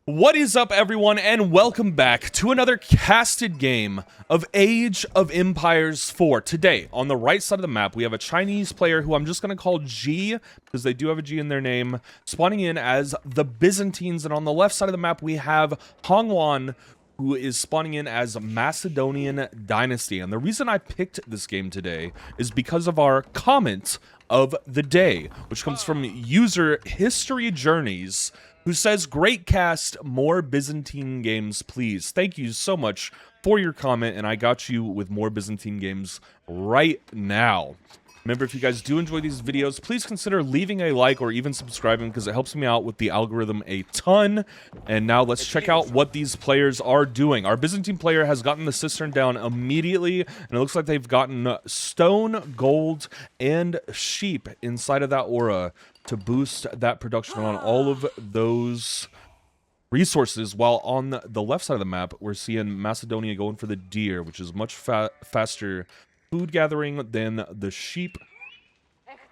What is up, everyone, and welcome back to another casted game of Age of Empires 4. Today, on the right side of the map, we have a Chinese player who I'm just going to call G, because they do have a G in their name, spawning in as the Byzantines, and on the left side of the map, we have Hongwan, who is spawning in as Macedonian dynasty. And the reason I picked this game today is because of our comment of the day, which comes from user History Journeys, who says, "Great cast, more Byzantine games, please." Thank you so much for your comment, and I got you with more Byzantine games right now. Remember, if you guys do enjoy these videos, please consider leaving a like or even subscribing, because it helps me out with the algorithm a ton. And now let's check out what these players are doing. Our Byzantine player has gotten the cistern down immediately, and it looks like they've gotten stone, gold, and sheep inside of that aura to boost that production on all of those resources, while on the left side of the map, we're seeing Macedonia going for the deer, which is much faster food gathering than the sheep.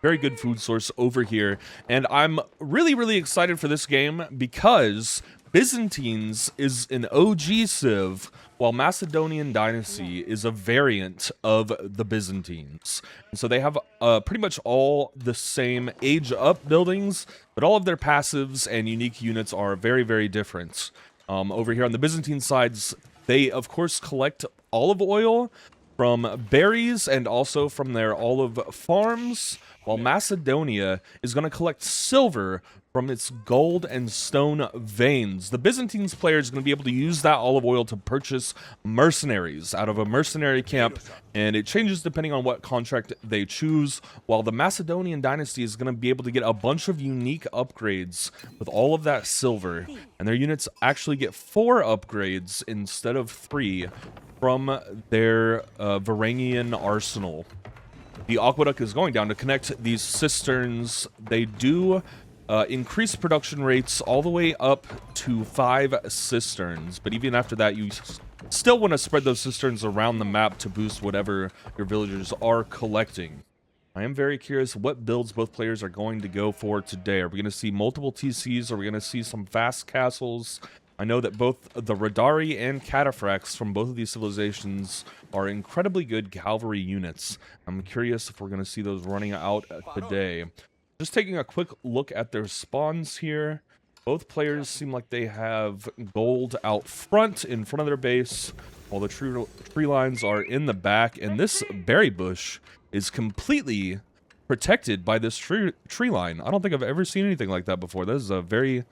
Very good food source over here, and I'm really excited for this game because Byzantines is an OG civ, while Macedonian dynasty is a variant of the Byzantines. And so they have pretty much all the same age up buildings, but all of their passives and unique units are very different. Over here on the Byzantine sides, they of course collect olive oil from berries and also from their olive farms, while Macedonia is going to collect silver from its gold and stone veins. The Byzantines player is going to be able to use that olive oil to purchase mercenaries out of a mercenary camp, and it changes depending on what contract they choose, while the Macedonian dynasty is going to be able to get a bunch of unique upgrades with all of that silver, and their units actually get 4 upgrades instead of 3 from their Varangian arsenal. The aqueduct is going down to connect these cisterns. They do increase production rates all the way up to 5 cisterns, but even after that, you still want to spread those cisterns around the map to boost whatever your villagers are collecting. I am very curious what builds both players are going to go for today. Are we going to see multiple TCs? Are we going to see some fast castles? I know that both the Radari and Cataphracts from both of these civilizations are incredibly good cavalry units. I'm curious if we're going to see those running out today. Just taking a quick look at their spawns here. Both players seem like they have gold out front, in front of their base, while the tree lines are in the back. And this berry bush is completely protected by this tree line. I don't think I've ever seen anything like that before. That is a very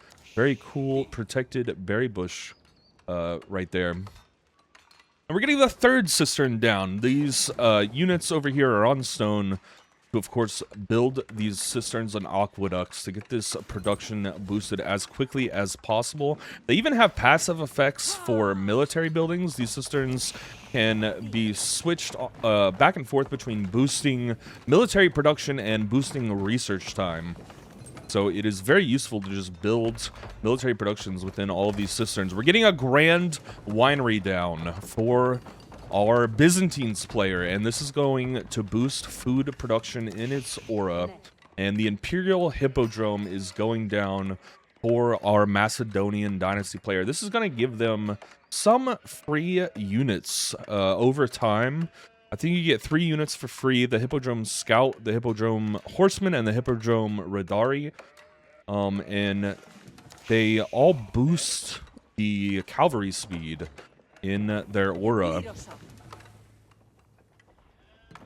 cool protected berry bush right there. And we're getting the third cistern down. These units over here are on stone to, of course, build these cisterns and aqueducts to get this production boosted as quickly as possible. They even have passive effects for military buildings. These cisterns can be switched back and forth between boosting military production and boosting research time. So it is very useful to just build military productions within all of these cisterns. We're getting a grand winery down for our Byzantines player, and this is going to boost food production in its aura. And the Imperial Hippodrome is going down for our Macedonian dynasty player. This is going to give them some free units over time. I think you get 3 units for free: the Hippodrome Scout, the Hippodrome Horseman, and the Hippodrome Radari. And they all boost the cavalry speed in their aura.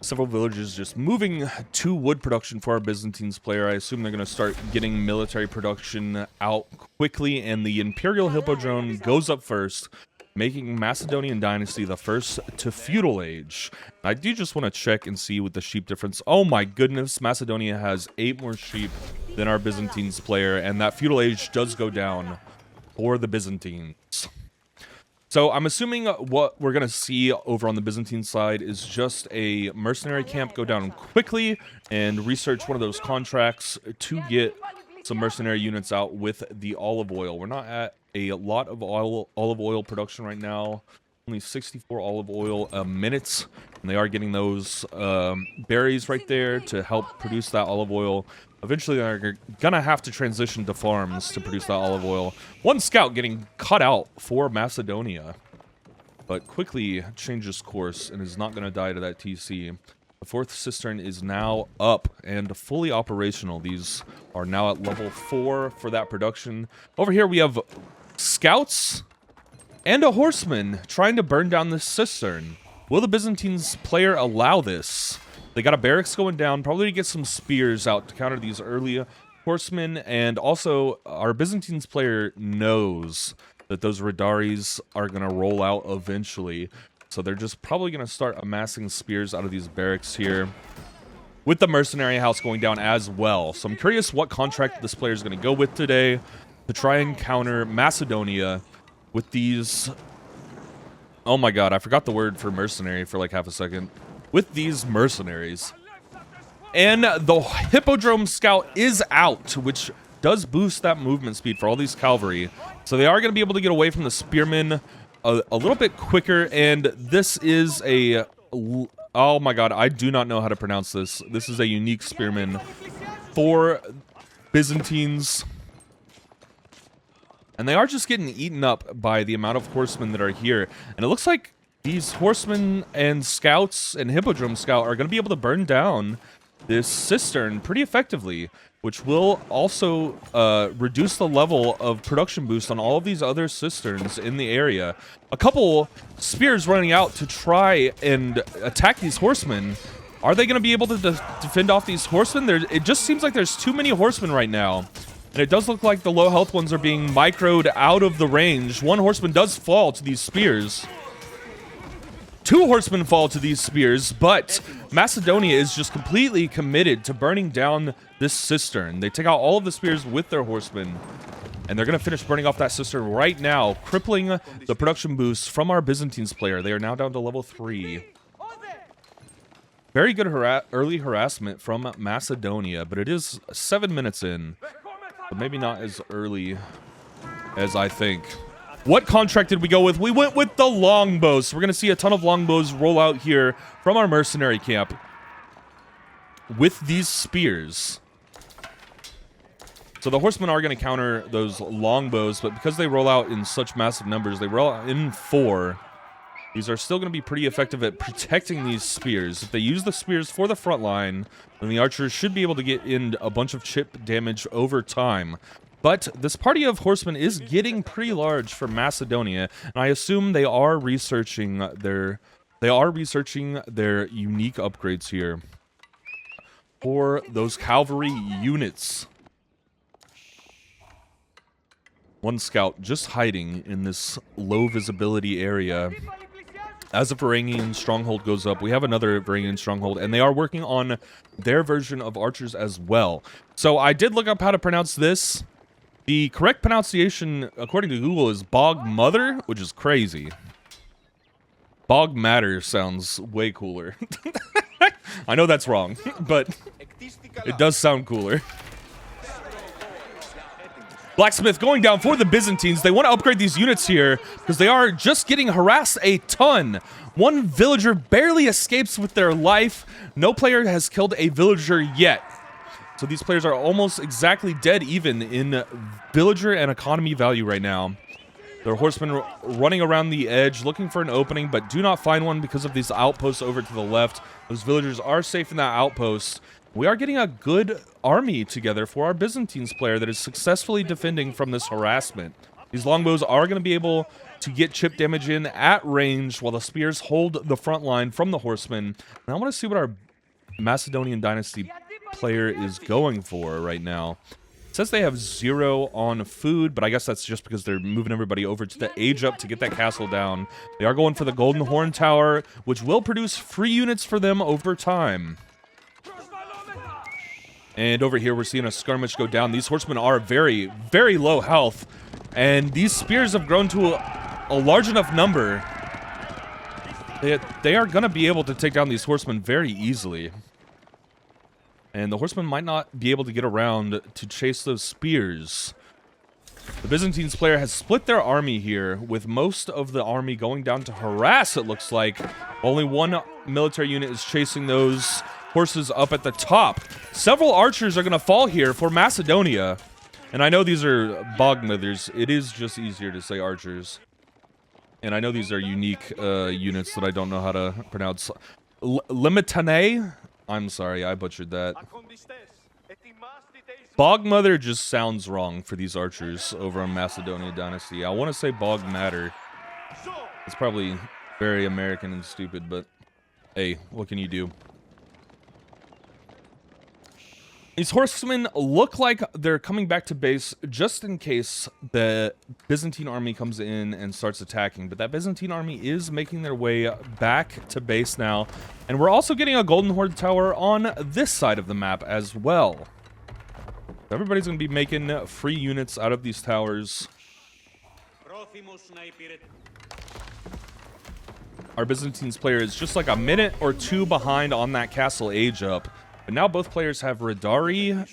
Several villages just moving to wood production for our Byzantines player. I assume they're going to start getting military production out quickly, and the Imperial Hippodrome goes up first, making Macedonian dynasty the first to feudal age. I do just want to check and see with the sheep difference. Oh my goodness, Macedonia has 8 more sheep than our Byzantines player, and that feudal age does go down for the Byzantines. So I'm assuming what we're going to see over on the Byzantine side is just a mercenary camp go down quickly and research one of those contracts to get some mercenary units out with the olive oil. We're not at a lot of olive oil production right now. Only 64 olive oil minutes, and they are getting those berries right there to help produce that olive oil. Eventually, they're gonna have to transition to farms to produce that olive oil. One scout getting cut out for Macedonia, but quickly changes course and is not gonna die to that TC. The fourth cistern is now up and fully operational. These are now at level 4 for that production. Over here we have scouts and a horseman trying to burn down this cistern. Will the Byzantines player allow this? They got a barracks going down, probably to get some spears out to counter these early horsemen, and also our Byzantines player knows that those Radaris are going to roll out eventually. So they're just probably going to start amassing spears out of these barracks here, with the mercenary house going down as well. So I'm curious what contract this player is going to go with today to try and counter Macedonia with these... Oh my god, I forgot the word for mercenary for like half a second. With these mercenaries. And the Hippodrome Scout is out, which does boost that movement speed for all these cavalry. So they are going to be able to get away from the spearmen a little bit quicker, and this is a... Oh my god, I do not know how to pronounce this. This is a unique spearman for Byzantines. And they are just getting eaten up by the amount of horsemen that are here. And it looks like these horsemen and scouts and Hippodrome Scout are going to be able to burn down this cistern pretty effectively, which will also reduce the level of production boost on all of these other cisterns in the area. A couple spears running out to try and attack these horsemen. Are they going to be able to defend off these horsemen? It just seems like there's too many horsemen right now. And it does look like the low health ones are being microed out of the range. One horseman does fall to these spears. Two horsemen fall to these spears, but Macedonia is just completely committed to burning down this cistern. They take out all of the spears with their horsemen, and they're going to finish burning off that cistern right now, crippling the production boost from our Byzantines player. They are now down to level 3. Very good early harassment from Macedonia, but it is 7 minutes in. But maybe not as early as I think. What contract did we go with? We went with the longbows. So we're going to see a ton of longbows roll out here from our mercenary camp with these spears. So the horsemen are going to counter those longbows, but because they roll out in such massive numbers, they roll out in 4. These are still going to be pretty effective at protecting these spears. If they use the spears for the front line, then the archers should be able to get in a bunch of chip damage over time. But this party of horsemen is getting pretty large for Macedonia, and I assume they are researching their unique upgrades here for those cavalry units. One scout just hiding in this low visibility area. As a Varangian stronghold goes up, we have another Varangian stronghold, and they are working on their version of archers as well. So I did look up how to pronounce this. The correct pronunciation, according to Google, is Bog Mother, which is crazy. Bog Matter sounds way cooler. I know that's wrong, but it does sound cooler. Blacksmith going down for the Byzantines. They want to upgrade these units here because they are just getting harassed a ton. One villager barely escapes with their life. No player has killed a villager yet. So these players are almost exactly dead even in villager and economy value right now. Their horsemen running around the edge looking for an opening, but do not find one because of these outposts over to the left. Those villagers are safe in that outpost. We are getting a good army together for our Byzantines player that is successfully defending from this harassment. These longbows are going to be able to get chip damage in at range while the spears hold the front line from the horsemen. And I want to see what our Macedonian dynasty player is going for right now. It says they have 0 on food, but I guess that's just because they're moving everybody over to the age up to get that castle down. They are going for the Golden Horn Tower, which will produce free units for them over time. And over here, we're seeing a skirmish go down. These horsemen are very, very low health. And these spears have grown to a large enough number. They are going to be able to take down these horsemen very easily. And the horsemen might not be able to get around to chase those spears. The Byzantines player has split their army here, with most of the army going down to harass, it looks like. Only one military unit is chasing those horses up at the top. Several archers are going to fall here for Macedonia. And I know these are bogmithers. It is just easier to say archers. And I know these are unique units that I don't know how to pronounce. Limitane? I'm sorry, I butchered that. Bogmother just sounds wrong for these archers over on Macedonian dynasty. I want to say Bogmatter. It's probably very American and stupid, but hey, what can you do? These horsemen look like they're coming back to base just in case the Byzantine army comes in and starts attacking. But that Byzantine army is making their way back to base now. And we're also getting a Golden Horde tower on this side of the map as well. Everybody's going to be making free units out of these towers. Our Byzantine's player is just like a minute or two behind on that castle age up. But now both players have Radari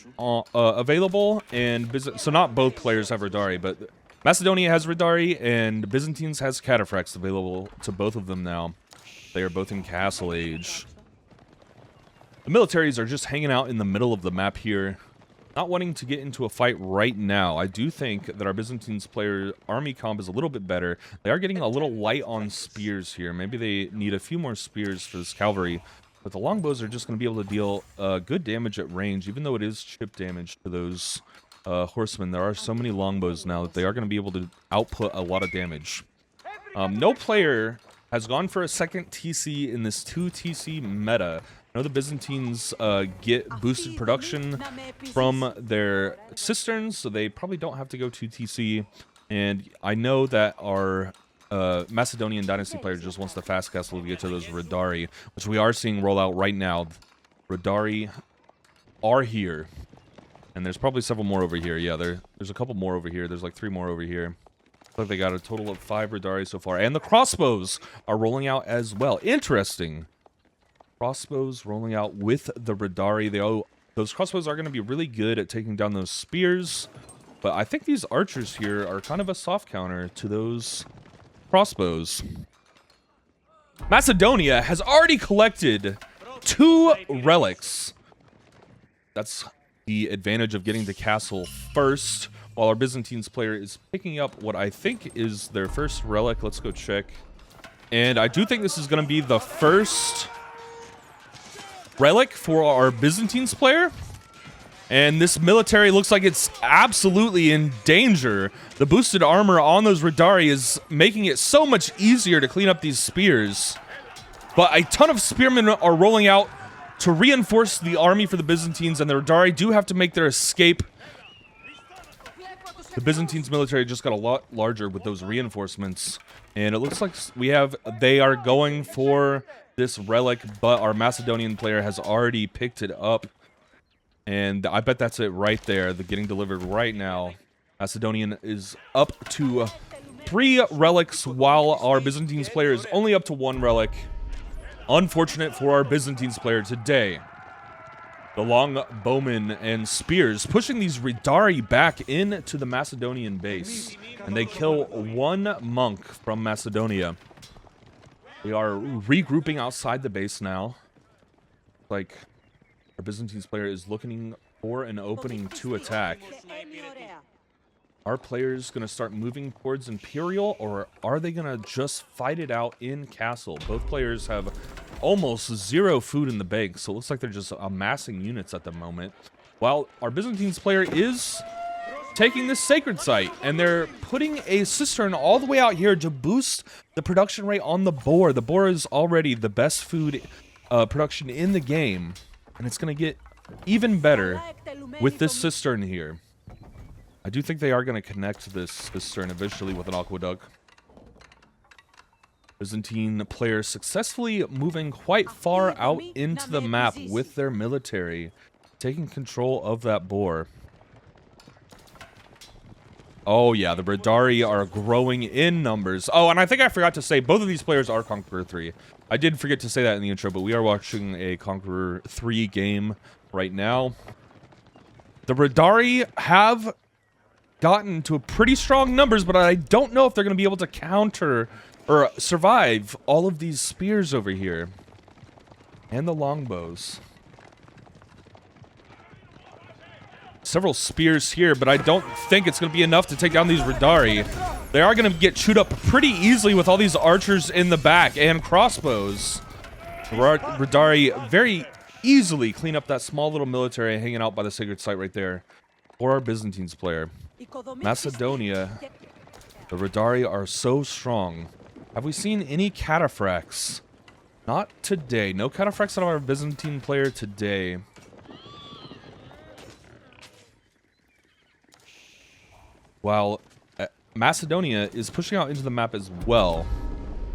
available, and so not both players have Radari, but Macedonia has Radari, and Byzantines has Cataphracts available to both of them now. They are both in castle age. The militaries are just hanging out in the middle of the map here, not wanting to get into a fight right now. I do think that our Byzantines player army comp is a little bit better. They are getting a little light on spears here. Maybe they need a few more spears for this cavalry. But the longbows are just going to be able to deal good damage at range, even though it is chip damage to those horsemen. There are so many longbows now that they are going to be able to output a lot of damage. No player has gone for a second TC in this 2 TC meta. I know the Byzantines get boosted production from their cisterns, so they probably don't have to go 2 TC. And I know that our Macedonian dynasty player just wants the fast castle to get to those Radari, which we are seeing roll out right now. Radari are here, and there's probably several more over here. Yeah, there's a couple more over here. There's like 3 more over here. Looks like they got a total of 5 Radari so far, and the crossbows are rolling out as well. Interesting. Crossbows rolling out with the Radari. Those crossbows are going to be really good at taking down those spears, but I think these archers here are kind of a soft counter to those crossbows. Macedonia has already collected 2 relics. That's the advantage of getting to castle first, while our Byzantines player is picking up what I think is their first relic. Let's go check. And I do think this is going to be the first relic for our Byzantines player. And this military looks like it's absolutely in danger. The boosted armor on those Radari is making it so much easier to clean up these spears. But a ton of spearmen are rolling out to reinforce the army for the Byzantines, and the Radari do have to make their escape. The Byzantines military just got a lot larger with those reinforcements. And it looks like they are going for this relic, but our Macedonian player has already picked it up. And I bet that's it right there. They're getting delivered right now. Macedonian is up to 3 relics, while our Byzantines player is only up to 1 relic. Unfortunate for our Byzantines player today. The long bowmen and spears pushing these Radari back into the Macedonian base. And they kill 1 monk from Macedonia. We are regrouping outside the base now. Like, our Byzantines player is looking for an opening to attack. Our players going to start moving towards Imperial, or are they going to just fight it out in Castle? Both players have almost 0 food in the bank, so it looks like they're just amassing units at the moment. While our Byzantines player is taking this sacred site, and they're putting a cistern all the way out here to boost the production rate on the boar. The boar is already the best food production in the game. And it's going to get even better with this cistern here. I do think they are going to connect this cistern eventually with an aqueduct. Byzantine players successfully moving quite far out into the map with their military, taking control of that boar. Oh yeah, the Radari are growing in numbers. Oh, and I think I forgot to say, both of these players are Conqueror 3. I did forget to say that in the intro, but we are watching a Conqueror 3 game right now. The Radari have gotten to a pretty strong numbers, but I don't know if they're going to be able to counter or survive all of these spears over here. And the longbows. several spears here, but I don't think it's going to be enough to take down these Radari. They are going to get chewed up pretty easily with all these archers in the back and crossbows. Radari very easily clean up that small little military hanging out by the sacred site right there for our Byzantines player. Macedonia, the Radari are so strong. Have we seen any cataphracts? Not today. No cataphracts out of our Byzantine player today. While Macedonia is pushing out into the map as well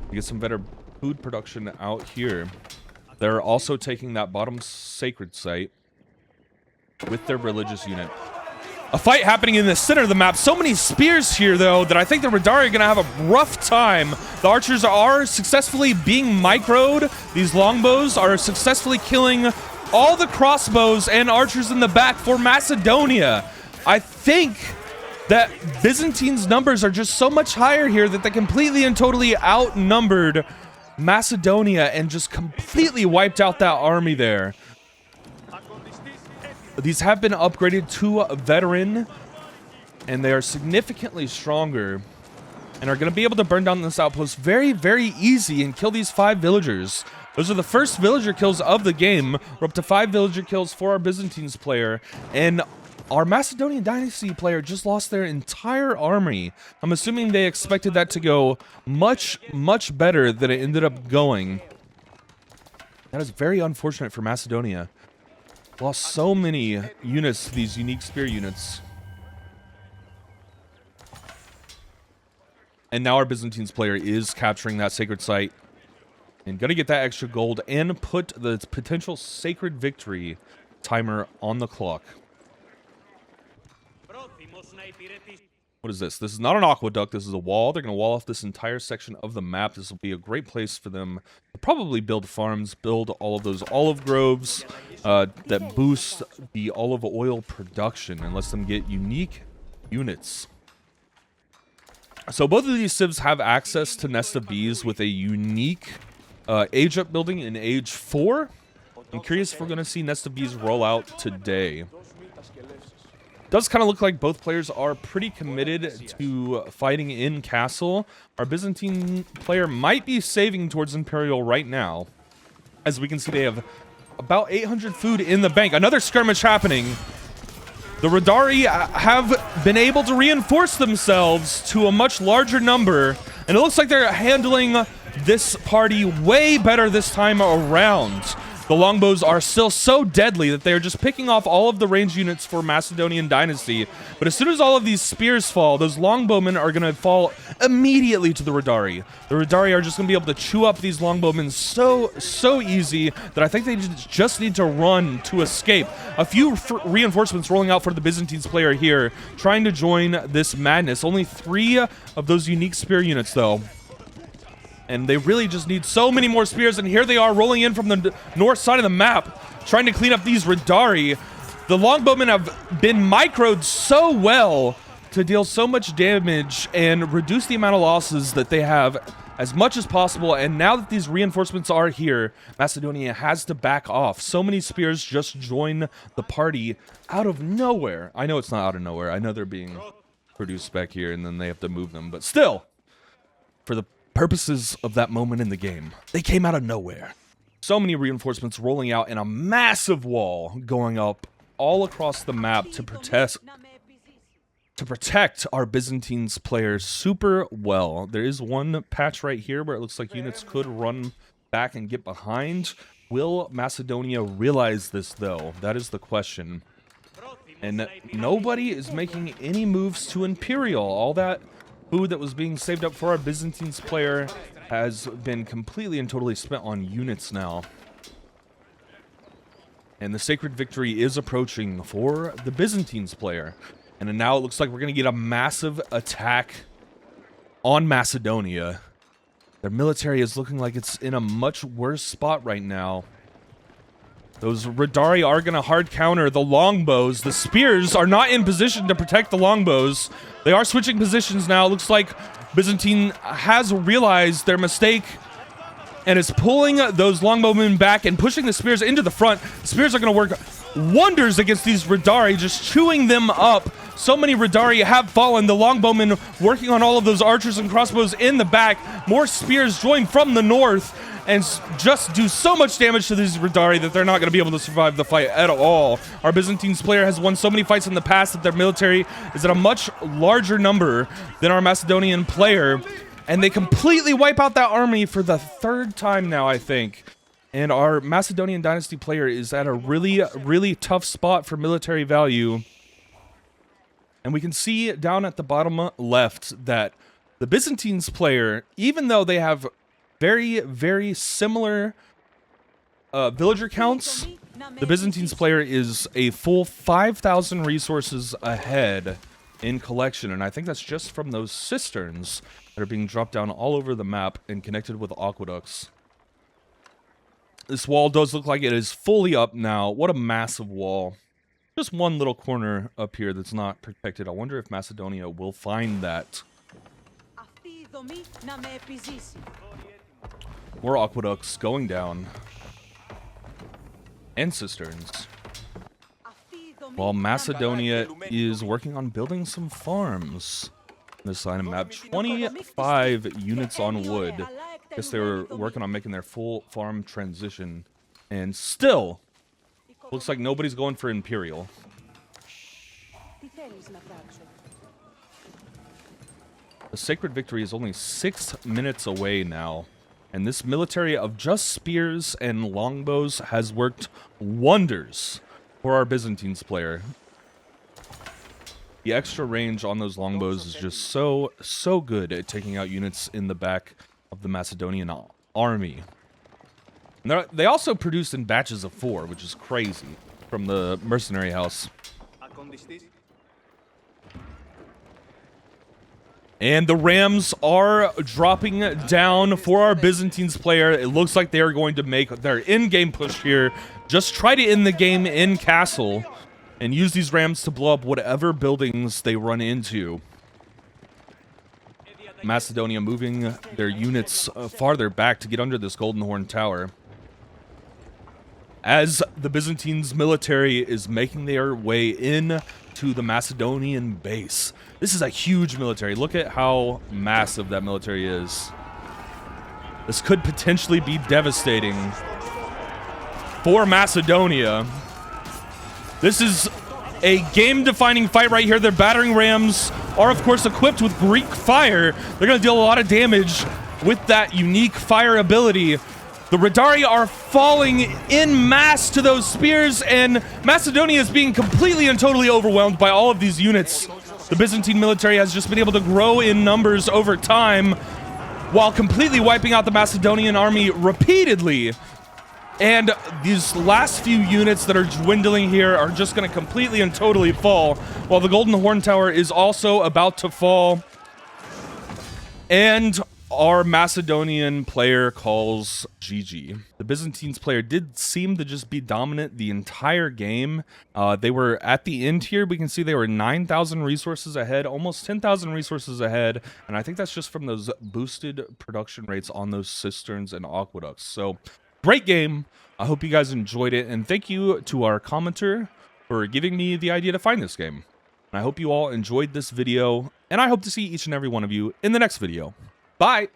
to get some better food production out here. They're also taking that bottom sacred site with their religious unit. A fight happening in the center of the map. So many spears here, though, that I think the Radari are going to have a rough time. The archers are successfully being microed. These longbows are successfully killing all the crossbows and archers in the back for Macedonia. I think that Byzantine's numbers are just so much higher here that they completely and totally outnumbered Macedonia and just completely wiped out that army there. These have been upgraded to a veteran, and they are significantly stronger and are going to be able to burn down this outpost very, very easy and kill these 5 villagers. Those are the first villager kills of the game. We're up to 5 villager kills for our Byzantines player, and our Macedonian dynasty player just lost their entire army. I'm assuming they expected that to go much, much better than it ended up going. That is very unfortunate for Macedonia. Lost so many units to these unique spear units. And now our Byzantines player is capturing that sacred site and gonna get that extra gold and put the potential sacred victory timer on the clock. What is this? This is not an aqueduct. This is a wall. They're going to wall off this entire section of the map. This will be a great place for them to probably build farms, build all of those olive groves that boost the olive oil production and lets them get unique units. So both of these civs have access to Nest of Bees with a unique age up building in age 4. I'm curious if we're going to see Nest of Bees roll out today. Does kind of look like both players are pretty committed to fighting in castle. Our Byzantine player might be saving towards Imperial right now. As we can see, they have about 800 food in the bank. Another skirmish happening. The Radari have been able to reinforce themselves to a much larger number, and it looks like they're handling this party way better this time around. The longbows are still so deadly that they're just picking off all of the range units for Macedonian Dynasty. But as soon as all of these spears fall, those longbowmen are going to fall immediately to the Radari. The Radari are just going to be able to chew up these longbowmen so easy that I think they just need to run to escape. A few reinforcements rolling out for the Byzantines player here, trying to join this madness. Only 3 of those unique spear units, though. And they really just need so many more spears, and here they are rolling in from the north side of the map, trying to clean up these Radari. The longbowmen have been microed so well to deal so much damage and reduce the amount of losses that they have as much as possible, and now that these reinforcements are here, Macedonia has to back off. So many spears just join the party out of nowhere. I know it's not out of nowhere. I know they're being produced back here, and then they have to move them, but still, for the purposes of that moment in the game, they came out of nowhere. So many reinforcements rolling out and a massive wall going up all across the map to protect our Byzantines players super well. There is one patch right here where it looks like units could run back and get behind. Will Macedonia realize this, though? That is the question. And nobody is making any moves to Imperial. All that food that was being saved up for our Byzantines player has been completely and totally spent on units now. And the sacred victory is approaching for the Byzantines player. And now it looks like we're going to get a massive attack on Macedonia. Their military is looking like it's in a much worse spot right now. Those Radari are going to hard counter the longbows. The spears are not in position to protect the longbows. They are switching positions now. It looks like Byzantine has realized their mistake and is pulling those longbowmen back and pushing the spears into the front. The spears are going to work wonders against these Radari, just chewing them up. So many Radari have fallen. The longbowmen working on all of those archers and crossbows in the back. More spears join from the north and just do so much damage to these Radari that they're not going to be able to survive the fight at all. Our Byzantine player has won so many fights in the past that their military is at a much larger number than our Macedonian player. And they completely wipe out that army for the third time now, I think. And our Macedonian dynasty player is at a really tough spot for military value. And we can see down at the bottom left that the Byzantines player, even though they have very similar villager counts, the Byzantines player is a full 5,000 resources ahead in collection. And I think that's just from those cisterns that are being dropped down all over the map and connected with aqueducts. This wall does look like it is fully up now. What a massive wall. Just one little corner up here that's not protected. I wonder if Macedonia will find that. More aqueducts going down. And cisterns. While Macedonia is working on building some farms. This side of map, 25 units on wood. Guess they were working on making their full farm transition. And still, looks like nobody's going for Imperial. The Sacred Victory is only 6 minutes away now. And this military of just spears and longbows has worked wonders for our Byzantines player. The extra range on those longbows is just so good at taking out units in the back of the Macedonian army. And they also produce in batches of 4, which is crazy, from the mercenary house. And the Rams are dropping down for our Byzantines player. It looks like they are going to make their in-game push here. Just try to end the game in castle and use these Rams to blow up whatever buildings they run into. Macedonia moving their units farther back to get under this Golden Horn Tower. As the Byzantines military is making their way in to the Macedonian base. This is a huge military. Look at how massive that military is. This could potentially be devastating for Macedonia. This is a game-defining fight right here. Their battering rams are, of course, equipped with Greek fire. They're going to deal a lot of damage with that unique fire ability. The Radari are falling in mass to those spears, and Macedonia is being completely and totally overwhelmed by all of these units. The Byzantine military has just been able to grow in numbers over time while completely wiping out the Macedonian army repeatedly. And these last few units that are dwindling here are just going to completely and totally fall, while the Golden Horn Tower is also about to fall. And our Macedonian player calls GG. The Byzantines player did seem to just be dominant the entire game. They were at the end here. We can see they were 9,000 resources ahead, almost 10,000 resources ahead. And I think that's just from those boosted production rates on those cisterns and aqueducts. So great game. I hope you guys enjoyed it. And thank you to our commenter for giving me the idea to find this game. And I hope you all enjoyed this video. And I hope to see each and every one of you in the next video. Bye.